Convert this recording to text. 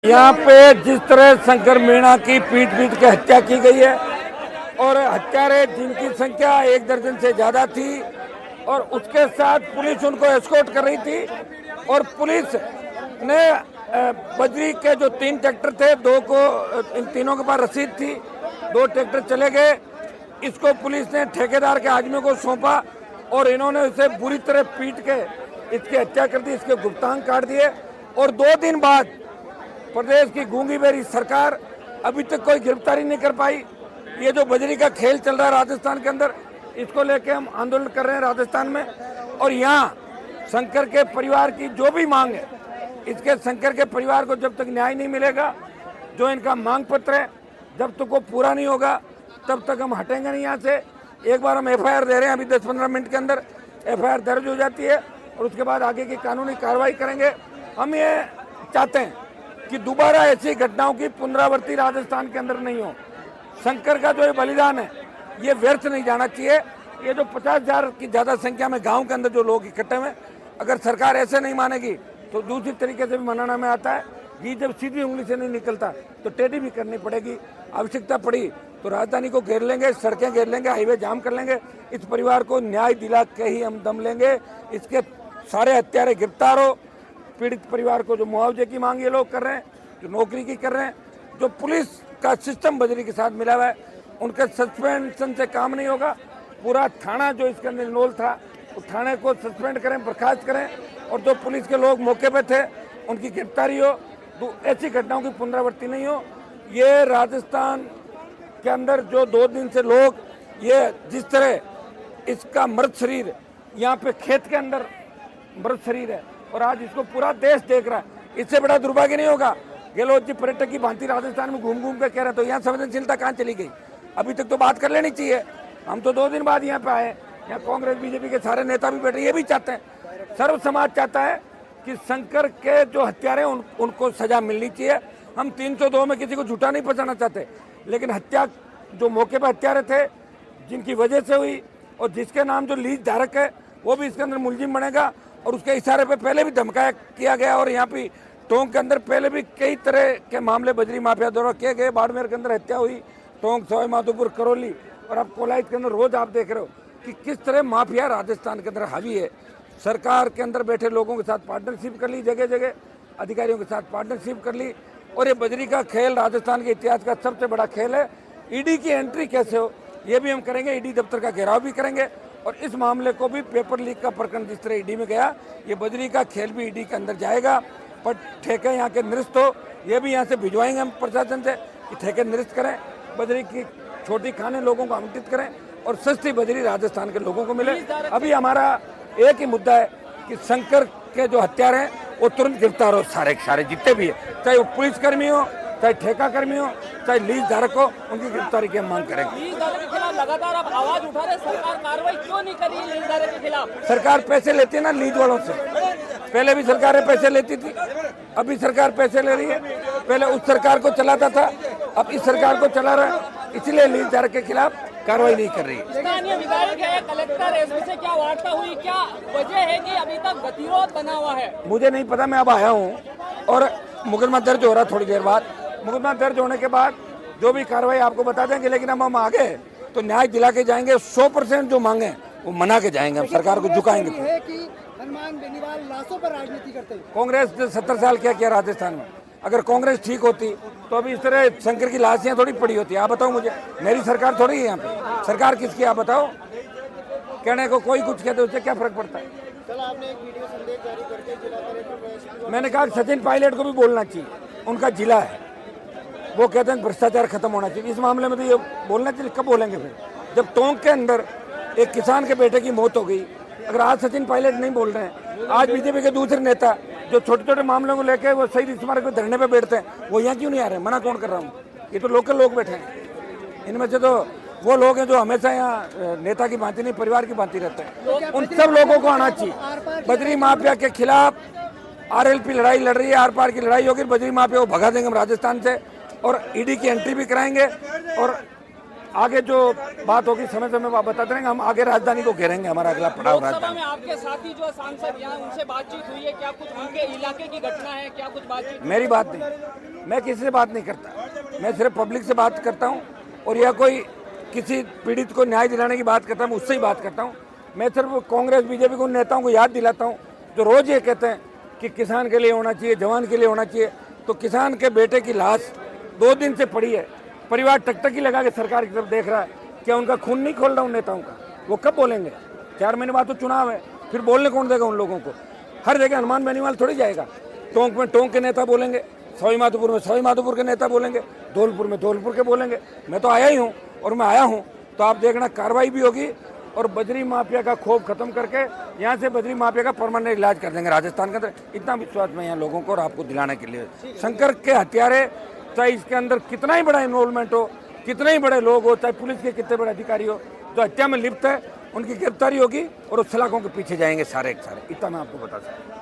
यहाँ पे जिस तरह शंकर मीणा की पीट के हत्या की गई है और हत्यारे जिनकी संख्या 1 दर्जन से ज्यादा थी और उसके साथ पुलिस उनको एस्कॉर्ट कर रही थी और पुलिस ने बजरी के जो 3 ट्रैक्टर थे, 2 को इन तीनों के पास रसीद थी, 2 ट्रैक्टर चले गए। इसको पुलिस ने ठेकेदार के आदमी को सौंपा और इन्होंने उसे बुरी तरह पीट के इसकी हत्या कर दी, इसके गुप्तांग काट दिए। और 2 दिन बाद प्रदेश की गूंगी बेरी सरकार अभी तक कोई गिरफ्तारी नहीं कर पाई। ये जो बजरी का खेल चल रहा है राजस्थान के अंदर, इसको लेके हम आंदोलन कर रहे हैं राजस्थान में। और यहाँ शंकर के परिवार की जो भी मांग है, इसके शंकर के परिवार को जब तक न्याय नहीं मिलेगा, जो इनका मांग पत्र है जब तक वो पूरा नहीं होगा तब तक हम हटेंगे नहीं यहाँ से। एक बार हम एफआईआर दे रहे हैं, अभी 10-15 मिनट के अंदर एफआईआर दर्ज हो जाती है और उसके बाद आगे की कानूनी कार्रवाई करेंगे। हम ये चाहते हैं कि दोबारा ऐसी घटनाओं की पुनरावृत्ति राजस्थान के अंदर नहीं हो। शंकर का जो ये बलिदान है ये व्यर्थ नहीं जाना चाहिए। ये जो 50,000 की ज़्यादा संख्या में गांव के अंदर जो लोग इकट्ठे हुए, अगर सरकार ऐसे नहीं मानेगी तो दूसरी तरीके से भी मनाना में आता है कि जब सीधी उंगली से नहीं निकलता तो टेढ़ी भी करनी पड़ेगी। आवश्यकता पड़ी तो राजधानी को घेर लेंगे, सड़कें घेर लेंगे, हाईवे जाम कर लेंगे। इस परिवार को न्याय दिला के ही हम दम लेंगे। इसके सारे हत्यारे गिरफ्तार हो। पीड़ित परिवार को जो मुआवजे की मांग ये लोग कर रहे हैं, जो नौकरी की कर रहे हैं, जो पुलिस का सिस्टम बजरी के साथ मिला हुआ है, उनके सस्पेंशन से काम नहीं होगा। पूरा थाना जो इसके अंदर इन्वॉल्व था, उस थाने को सस्पेंड करें, बर्खास्त करें और जो पुलिस के लोग मौके पे थे उनकी गिरफ्तारी हो। तो ऐसी घटनाओं की पुनरावृत्ति नहीं हो। ये राजस्थान के अंदर जो 2 दिन से लोग ये जिस तरह इसका मृत शरीर यहाँ पे खेत के अंदर मृत शरीर है और आज इसको पूरा देश देख रहा है, इससे बड़ा दुर्भाग्य नहीं होगा। गहलोत जी पर्यटक की भांति राजस्थान में घूम घूम कर कह रहे, तो यहाँ संवेदनशीलता कहाँ चली गई? अभी तक तो बात कर लेनी चाहिए। हम तो 2 दिन बाद यहाँ पे आए, यहाँ कांग्रेस बीजेपी के सारे नेता भी बैठे, ये भी चाहते हैं, सर्व समाज चाहता है कि शंकर के जो हत्यारे उनको सजा मिलनी चाहिए। हम 302 में किसी को झूठा नहीं पहुँचाना चाहते, लेकिन हत्या जो मौके पर हत्यारे थे, जिनकी वजह से हुई और जिसके नाम जो लीज धारक है वो भी इसके अंदर मुलजिम बनेगा। और उसके इशारे पे पहले भी धमकाया किया गया और यहाँ पे टोंक के अंदर पहले भी कई तरह के मामले बजरी माफिया द्वारा किए गए। बाड़मेर के अंदर हत्या हुई, टोंक, सवाई माधोपुर, करौली और अब कोलाइट के अंदर रोज आप देख रहे हो कि किस तरह माफिया राजस्थान के अंदर हावी है। सरकार के अंदर बैठे लोगों के साथ पार्टनरशिप कर ली, जगह जगह अधिकारियों के साथ पार्टनरशिप कर ली। और ये बजरी का खेल राजस्थान के इतिहास का सबसे बड़ा खेल है। ईडी की एंट्री कैसे हो ये भी हम करेंगे, ईडी दफ्तर का घेराव भी करेंगे और इस मामले को भी पेपर लीक का प्रकरण जिस तरह ईडी में गया, ये बजरी का खेल भी ईडी के अंदर जाएगा। पर ठेके यहाँ के निरस्त हो, ये भी यहाँ से भिजवाएंगे हम प्रशासन से कि ठेके निरस्त करें, बजरी की छोटी खाने लोगों को आवंटित करें और सस्ती बजरी राजस्थान के लोगों को मिले। अभी हमारा एक ही मुद्दा है कि शंकर के जो हत्यारे हैं वो तुरंत गिरफ्तार हो, सारे जितने भी है, चाहे वो पुलिसकर्मी हो, चाहे ठेका कर्मी हो, चाहे लीज धारक हो, उनकी गिरफ्तारी की हम मांग करेंगे। लीज धारक के खिलाफ लगातार आप आवाज उठा रहे, सरकार कार्रवाई क्यों नहीं कर रही है लीज धारक के खिलाफ? सरकार पैसे लेती है ना लीज वालों से, पहले भी सरकारें पैसे लेती थी, अभी सरकार पैसे ले रही है। पहले उस सरकार को चलाता था, अब इस सरकार को चला रहा है, इसलिए लीज धारक के खिलाफ कार्रवाई नहीं कर रही। स्थानीय विधायक है, कलेक्टर, एसपी से क्या वार्ता हुई? क्या वजह है कि अभी तक गतिरोध बना हुआ है? मुझे नहीं पता, मैं अब आया हूँ और मुकदमा दर्ज हो रहा थोड़ी देर बाद। मुकदमा दर्ज होने के बाद जो भी कार्रवाई आपको बता देंगे, लेकिन अब हम आगे तो न्याय दिला के जाएंगे। 100% जो मांगे वो मना के जाएंगे, हम सरकार को झुकाएंगे। है कि हनुमान बेनीवाल लाशों पर राजनीति करते हैं। कांग्रेस ने 70 साल क्या किया राजस्थान में? अगर कांग्रेस ठीक होती तो अभी इस तरह शंकर की लाश यहाँ थोड़ी पड़ी होती। आप बताओ मुझे, मेरी सरकार थोड़ी है यहाँ पे, सरकार किसकी आप बताओ? कहने को कोई कुछ कहते, उससे क्या फर्क पड़ता है? कल आपने एक वीडियो संदेश जारी करके जिला कलेक्टर, मैंने कहा सचिन पायलट को भी बोलना चाहिए, उनका जिला है, वो कहते हैं भ्रष्टाचार खत्म होना चाहिए। इस मामले में तो ये बोलना चाहिए। कब बोलेंगे फिर? जब टोंक के अंदर एक किसान के बेटे की मौत हो गई, अगर आज सचिन पायलट नहीं बोल रहे हैं, आज बीजेपी के दूसरे नेता जो छोटे छोटे मामलों को लेकर वो शहीद स्मारक पे धरने पे बैठते हैं, वो यहाँ क्यों नहीं आ रहे? मना कौन कर रहा हूँ? ये तो लोकल लोग बैठे हैं। इनमें से तो वो लोग हैं जो हमेशा यहाँ नेता की भांति नहीं, परिवार की भांति रहते हैं। उन सब लोगों को आना चाहिए। बजरी माफिया के खिलाफ आरएलपी लड़ाई लड़ रही है, आर पार की लड़ाई होगी। बजरी माफिया को भगा देंगे हम राजस्थान से और ईडी की एंट्री भी कराएंगे और आगे जो बात होगी समय समय आप बताते रहेंगे। हम आगे राजधानी को घेरेंगे, हमारा अगला पड़ाव लोकसभा राजधानी। में आपके साथी जो सांसद यहाँ उनसे बातचीत हुई है क्या? कुछ उनके इलाके की घटना है क्या? कुछ बातचीत? मेरी बात नहीं, मैं किसी से बात नहीं करता, मैं सिर्फ पब्लिक से बात करता हूँ। और या कोई किसी पीड़ित को न्याय दिलाने की बात करता हूँ, उससे ही बात करता हूँ। मैं सिर्फ कांग्रेस बीजेपी को नेताओं को याद दिलाता हूँ जो रोज ये कहते हैं कि किसान के लिए होना चाहिए, जवान के लिए होना चाहिए। तो किसान के बेटे की लाश 2 दिन से पड़ी है, परिवार टकटकी लगा के सरकार की तरफ देख रहा है। क्या उनका खून नहीं खोल रहा उन नेताओं का? वो कब बोलेंगे? 4 महीने बाद तो चुनाव है, फिर बोलने कौन देगा उन लोगों को? हर जगह हनुमान बेनीवाल थोड़ी जाएगा। टोंक में टोंक के नेता बोलेंगे, सवाई माधोपुर में सवाई माधोपुर के नेता बोलेंगे, धौलपुर में धौलपुर के बोलेंगे। मैं तो आया ही हूँ और मैं आया हूँ, तो आप देखना कार्रवाई भी होगी और बजरी माफिया का खौफ खत्म करके यहाँ से बजरी माफिया का परमानेंट इलाज कर देंगे राजस्थान के अंदर। इतना विश्वास मैं यहाँ लोगों को और आपको दिलाने के लिए। शंकर के हत्यारे, चाहे इसके अंदर कितना ही बड़ा इन्वॉल्वमेंट हो, कितने ही बड़े लोग हो, चाहे पुलिस के कितने बड़े अधिकारी हो, जो हत्या में लिप्त है उनकी गिरफ्तारी होगी और उस सलाखों के पीछे जाएंगे सारे के सारे। इतना मैं आपको बता सकता हूँ।